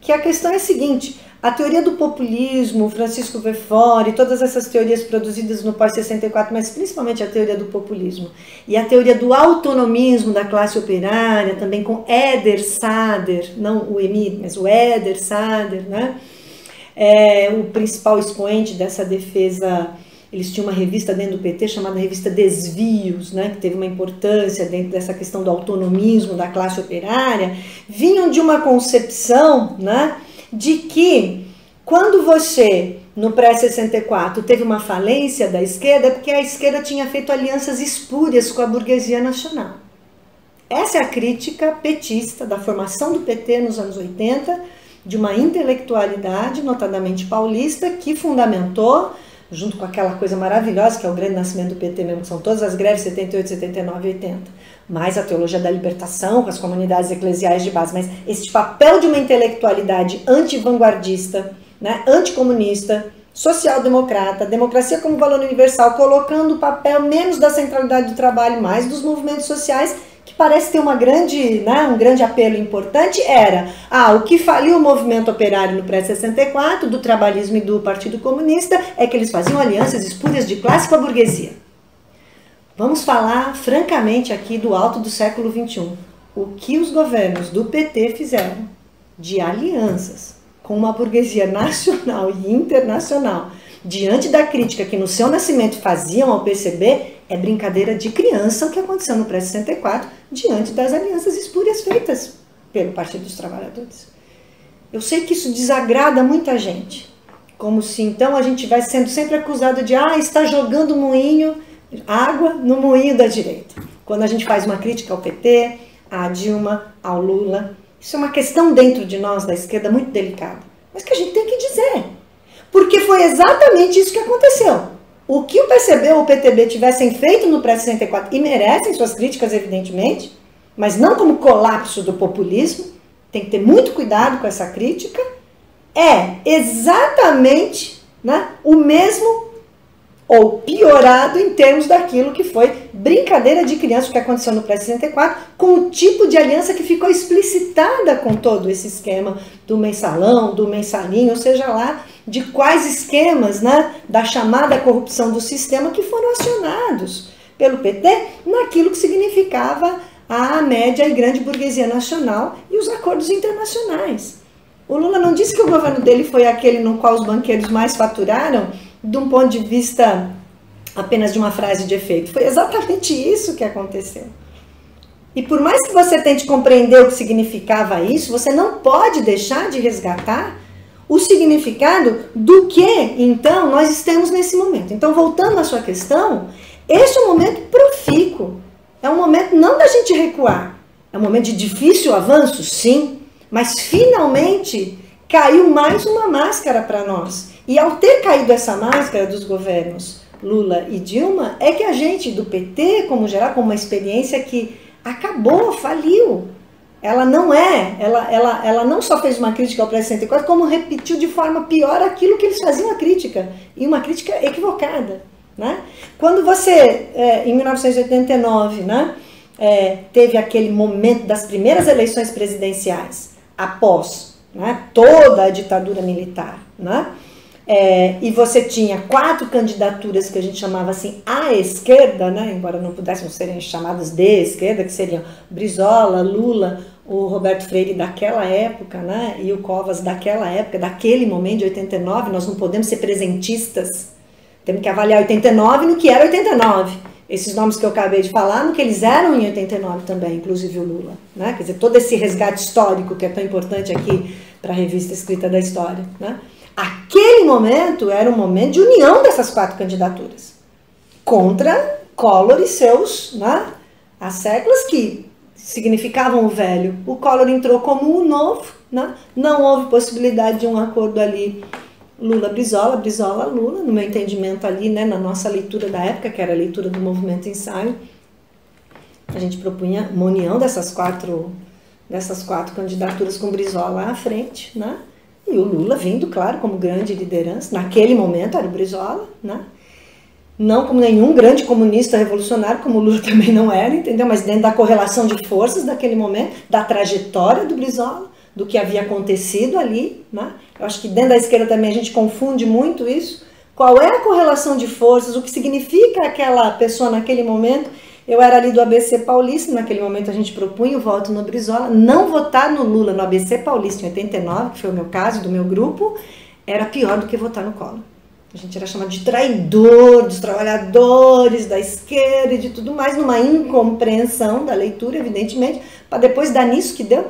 que a questão é a seguinte: a teoria do populismo, Francisco Verfora e todas essas teorias produzidas no pós-64, mas principalmente a teoria do populismo e a teoria do autonomismo da classe operária, também com Eder Sader, não o Emir, mas o Eder Sader, né? O principal expoente dessa defesa. Eles tinham uma revista dentro do PT chamada Revista Desvios, né, que teve uma importância dentro dessa questão do autonomismo da classe operária. Vinham de uma concepção, né, de que quando você, no pré-64, teve uma falência da esquerda, é porque a esquerda tinha feito alianças espúrias com a burguesia nacional. Essa é a crítica petista da formação do PT nos anos 80, de uma intelectualidade, notadamente paulista, que fundamentou, junto com aquela coisa maravilhosa que é o grande nascimento do PT mesmo, que são todas as greves 78, 79 e 80, mais a teologia da libertação com as comunidades eclesiais de base, mas esse papel de uma intelectualidade anti-vanguardista, né, anticomunista, social-democrata, democracia como valor universal, colocando o papel menos da centralidade do trabalho, mais dos movimentos sociais, que parece ter uma grande, né, um grande apelo importante, era o que faliu o movimento operário no pré-64, do trabalhismo e do Partido Comunista, é que eles faziam alianças espúrias de classe com a burguesia. Vamos falar francamente aqui do alto do século XXI. O que os governos do PT fizeram de alianças com uma burguesia nacional e internacional, diante da crítica que no seu nascimento faziam ao PCB, é brincadeira de criança o que aconteceu no pré-64 diante das alianças espúrias feitas pelo Partido dos Trabalhadores. Eu sei que isso desagrada muita gente, como se então a gente estivesse sendo sempre acusado de está jogando água no moinho da direita. Quando a gente faz uma crítica ao PT, à Dilma, ao Lula, isso é uma questão dentro de nós da esquerda muito delicada, mas que a gente tem que dizer, porque foi exatamente isso que aconteceu. O que o PCB ou o PTB tivessem feito no pré-64, e merecem suas críticas, evidentemente, mas não como colapso do populismo, tem que ter muito cuidado com essa crítica, é exatamente, né, o mesmo ou piorado em termos daquilo que foi brincadeira de criança, o que aconteceu no pré-64, com o tipo de aliança que ficou explicitada com todo esse esquema do mensalão, do mensalinho, ou seja lá, de quais esquemas, né, da chamada corrupção do sistema que foram acionados pelo PT naquilo que significava a média e grande burguesia nacional e os acordos internacionais. O Lula não disse que o governo dele foi aquele no qual os banqueiros mais faturaram, de um ponto de vista apenas de uma frase de efeito. Foi exatamente isso que aconteceu. E por mais que você tente compreender o que significava isso, você não pode deixar de resgatar o significado do que, então, nós estamos nesse momento. Então, voltando à sua questão, este é um momento profícuo. É um momento não da gente recuar. É um momento de difícil avanço, sim, mas finalmente caiu mais uma máscara para nós. E ao ter caído essa máscara dos governos Lula e Dilma, é que a gente do PT, como geral, com uma experiência que acabou, faliu. Ela não ela não só fez uma crítica ao pré-64, como repetiu de forma pior aquilo que eles faziam a crítica, e uma crítica equivocada, né? Quando você, em 1989, né, teve aquele momento das primeiras eleições presidenciais, após, né, toda a ditadura militar, né? E você tinha 4 candidaturas que a gente chamava assim à esquerda, né, embora não pudessem serem chamadas de esquerda, que seriam Brizola, Lula, o Roberto Freire daquela época, né, e o Covas daquela época, daquele momento de 89, nós não podemos ser presentistas, temos que avaliar 89 no que era 89. Esses nomes que eu acabei de falar, no que eles eram em 89 também, inclusive o Lula, né, quer dizer, todo esse resgate histórico que é tão importante aqui para a revista Escrita da História, né. Aquele momento era um momento de união dessas 4 candidaturas contra Collor e seus, né, as séculas que significavam o velho. O Collor entrou como o novo, né, não houve possibilidade de um acordo ali Lula-Brizola, Brizola-Lula, no meu entendimento ali, né, na nossa leitura da época, que era a leitura do movimento ensaio, a gente propunha uma união dessas quatro candidaturas com Brizola à frente, né? E o Lula vindo, claro, como grande liderança, naquele momento era o Brizola, né? Não como nenhum grande comunista revolucionário, como o Lula também não era, entendeu? Mas dentro da correlação de forças daquele momento, da trajetória do Brizola, do que havia acontecido ali, né? Eu acho que dentro da esquerda também a gente confunde muito isso. Qual é a correlação de forças, o que significa aquela pessoa naquele momento? Eu era ali do ABC Paulista, naquele momento a gente propunha o voto no Brizola. Não votar no Lula no ABC Paulista em 89, que foi o meu caso, do meu grupo, era pior do que votar no Collor. A gente era chamado de traidor dos trabalhadores, da esquerda e de tudo mais, numa incompreensão da leitura, evidentemente, para depois dar nisso que deu.